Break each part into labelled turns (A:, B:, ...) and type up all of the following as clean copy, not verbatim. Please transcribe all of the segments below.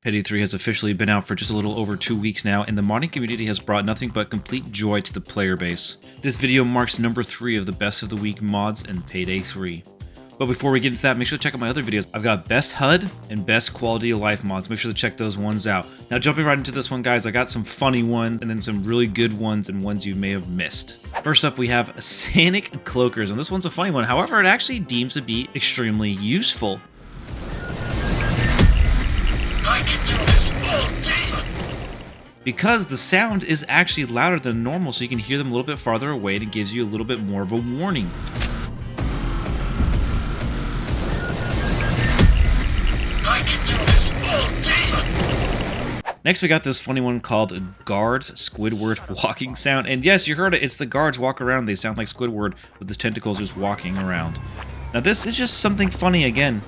A: Payday 3 has officially been out for just a little over 2 weeks now, and the modding community has brought nothing but complete joy to the player base. This video marks number 3 of the best of the week mods in Payday 3. But before we get into that, make sure to check out my other videos. I've got best HUD and best quality of life mods. Make sure to check those ones out. Now jumping right into this one, guys, I got some funny ones and then some really good ones and ones you may have missed. First up, we have Sanic Cloakers, and this one's a funny one. However, it actually deems to be extremely useful.
B: I can do this all day.
A: Because the sound is actually louder than normal, so you can hear them a little bit farther away, and it gives you a little bit more of a warning. Next, we got this funny one called Guards Squidward Walking Sound. And yes, you heard it, it's the guards walk around. They sound like Squidward with his tentacles just walking around. Now this is just something funny again.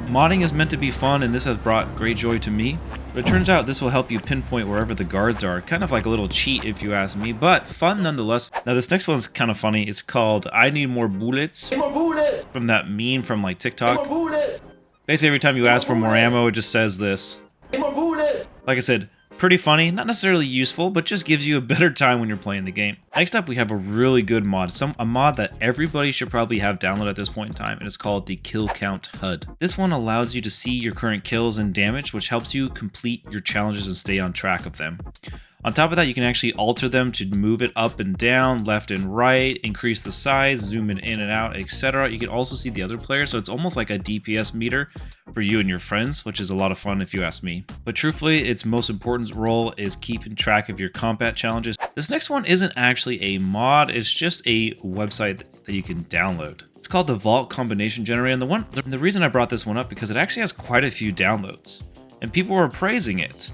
A: Modding is meant to be fun, and this has brought great joy to me. But it turns out this will help you pinpoint wherever the guards are. Kind of like a little cheat if you ask me, but fun nonetheless. Now this next one's kind of funny. It's called I Need More Bullets.
B: More bullets!
A: From that meme from like TikTok.
B: More bullets!
A: Basically every time you ask for more ammo, it just says this.
B: More bullets!
A: Like I said, pretty funny, not necessarily useful, but just gives you a better time when you're playing the game. Next up, we have a really good mod, a mod that everybody should probably have downloaded at this point in time, and it's called the Kill Count HUD. This one allows you to see your current kills and damage, which helps you complete your challenges and stay on track of them. On top of that, you can actually alter them to move it up and down, left and right, increase the size, zoom it in and out, etc. You can also see the other players, so it's almost like a DPS meter for you and your friends, which is a lot of fun if you ask me. But truthfully, its most important role is keeping track of your combat challenges. This next one isn't actually a mod, it's just a website that you can download. It's called the Vault Combination Generator, and the reason I brought this one up because it actually has quite a few downloads, and people are praising it.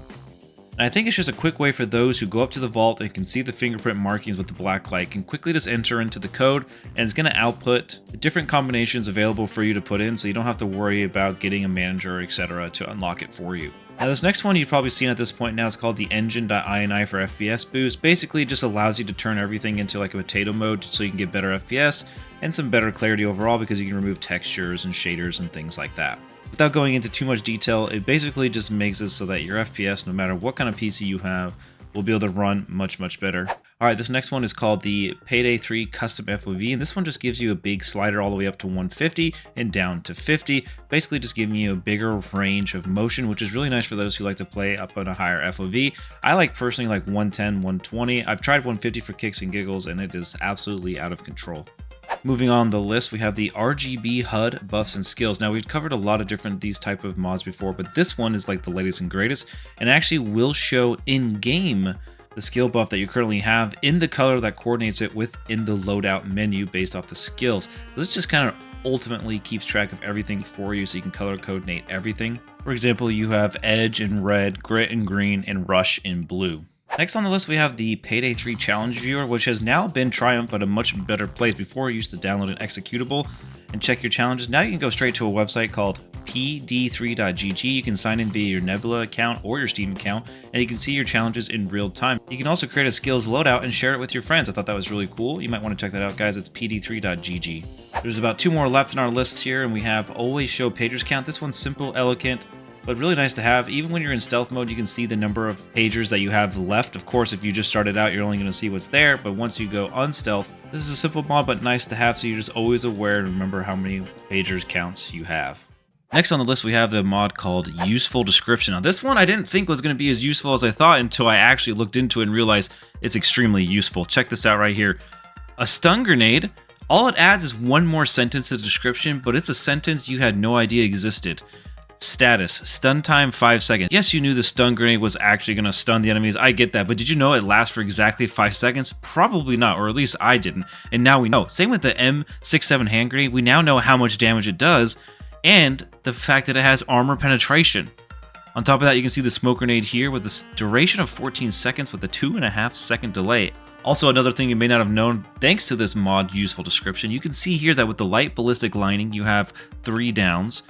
A: And I think it's just a quick way for those who go up to the vault and can see the fingerprint markings with the black light can quickly just enter into the code, and it's going to output the different combinations available for you to put in, so you don't have to worry about getting a manager, etc. to unlock it for you. Now this next one you've probably seen at this point now is called the Engine.ini for FPS boost. Basically it just allows you to turn everything into like a potato mode so you can get better FPS and some better clarity overall because you can remove textures and shaders and things like that. Without going into too much detail, it basically just makes it so that your FPS, no matter what kind of PC you have, will be able to run much better. Alright, this next one is called the Payday 3 Custom FOV, and this one just gives you a big slider all the way up to 150 and down to 50, basically just giving you a bigger range of motion, which is really nice for those who like to play up on a higher FOV. I like personally like 110, 120. I've tried 150 for kicks and giggles, and it is absolutely out of control. Moving on the list, we have the RGB HUD buffs and skills. Now we've covered a lot of different these type of mods before, but this one is like the latest and greatest, and actually will show in-game the skill buff that you currently have in the color that coordinates it within the loadout menu based off the skills. So this just kind of ultimately keeps track of everything for you, so you can color coordinate everything. For example, you have Edge in red, Grit in green, and Rush in blue. Next on the list, we have the Payday 3 Challenge Viewer, which has now been Triumph at a much better place. Before, you used to download an executable and check your challenges. Now you can go straight to a website called pd3.gg. You can sign in via your Nebula account or your Steam account, and you can see your challenges in real time. You can also create a skills loadout and share it with your friends. I thought that was really cool. You might want to check that out, guys. It's pd3.gg. There's about 2 more left in our list here, and we have Always Show Pagers Count. This one's simple, elegant, but really nice to have. Even when you're in stealth mode, you can see the number of pagers that you have left. Of course, if you just started out, you're only going to see what's there, but once you go unstealth, this is a simple mod, but nice to have, so you're just always aware and remember how many pagers counts you have. Next on the list, we have the mod called Useful Description. Now this one I didn't think was going to be as useful as I thought until I actually looked into it and realized it's extremely useful. Check this out right here. A stun grenade, all it adds is one more sentence to the description, but it's a sentence you had no idea existed. Status, stun time 5 seconds. Yes, you knew the stun grenade was actually going to stun the enemies, I get that, but did you know it lasts for exactly 5 seconds? Probably not, or at least I didn't, and now we know. Same with the M67 hand grenade, we now know how much damage it does, and the fact that it has armor penetration. On top of that, you can see the smoke grenade here with this duration of 14 seconds with a 2.5 second delay. Also, another thing you may not have known, thanks to this mod Useful Description, you can see here that with the light ballistic lining, you have 3 downs.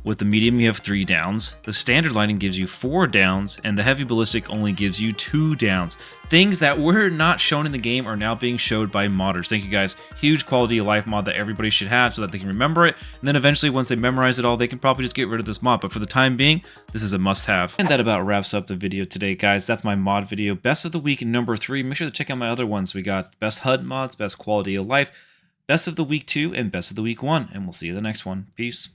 A: With the medium, you have 3 downs. The standard lighting gives you 4 downs, and the heavy ballistic only gives you 2 downs. Things that were not shown in the game are now being showed by modders. Thank you guys. Huge quality of life mod that everybody should have so that they can remember it. And then eventually, once they memorize it all, they can probably just get rid of this mod. But for the time being, this is a must-have. And that about wraps up the video today, guys. That's my mod video. Best of the week number 3. Make sure to check out my other ones. We got best HUD mods, best quality of life, best of the week 2, and best of the week 1. And we'll see you in the next one. Peace.